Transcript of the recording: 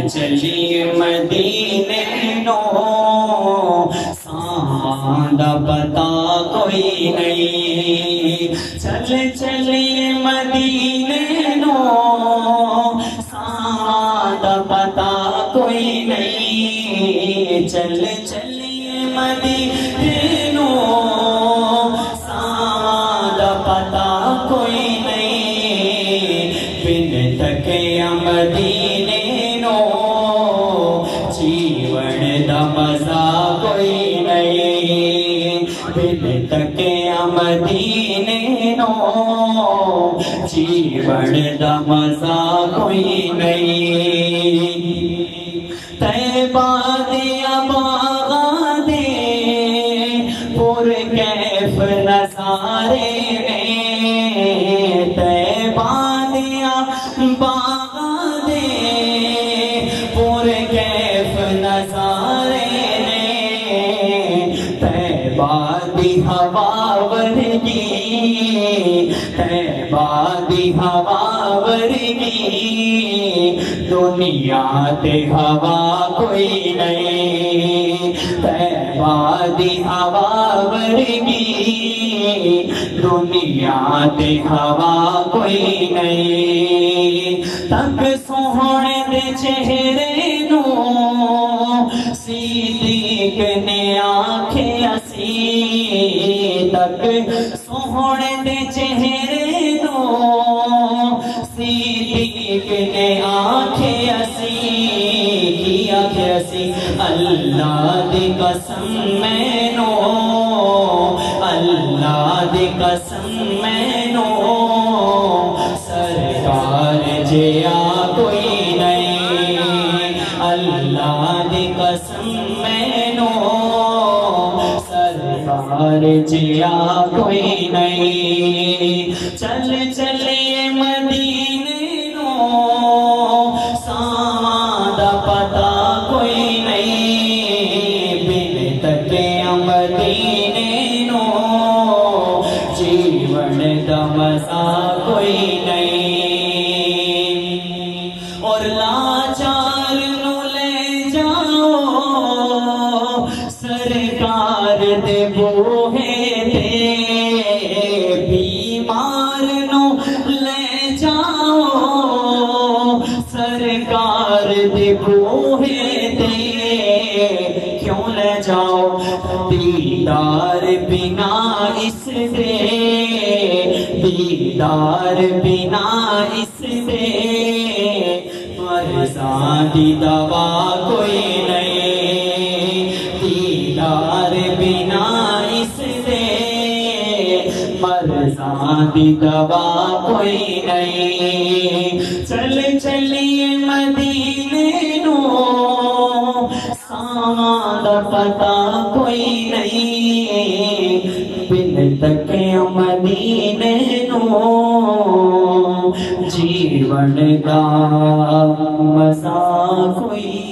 چلیے مدینے نو ساندہ پتا کوئی نہیں، چل چلیے مدینے نو ساندہ پتا کوئی نہیں، چل چلیے مدینے نو ساندہ پتا کوئی نہیں، بن تکیا مدینے نو جیون دا مزہ کوئی نہیں، بن تکیا مدینے نو جیون دا مزہ کوئی نہیں، طیبہ دیا باغاں دے پر کیف نظارے میں، طیبہ دیا باغاں دے پر کیف نظارے نے، طیبہ دی ہوا ورگی، طیبہ دی ہوا ورگی دنیا تے ہوا کوئی نہیں، طیبہ دی ہوا ورگی دنیا تے ہوا کوئی نہیں، تک سوہنے دے چہرے نو صدیق نے آنکھے اسی، تک سوہنے دے چہرے نو صدیق نے آنکھیں اسی، کی آنکھیں اسی، اللہ دی قسم مینو، اللہ دی قسم مینو سرکار جیا کوئی نہیں، اللہ دی قسم مینو سرکار جیا کوئی نہیں، چل چلیے مدینے نو ساندہ پتا کوئی نہیں، بن تکیا مدینے نو جیون دا مزہ کوئی نہیں، اور لاچار نو لے جاؤ سرکار دے بوہے تے، بیمار نو لے جاؤ سرکار دے بوہے تے، کیوں لے جاؤ دیدار بنا اس دے، دیدار بنا اس دے مرضاں دی دوا کوئی نہیں، دیدار بنا اس دے مرضاں دی دوا کوئی نہیں، چل چلیے مدینے نو ساندہ پتا کوئی نہیں، بن تکیا مدینے نو جیون دا مزہ کوئی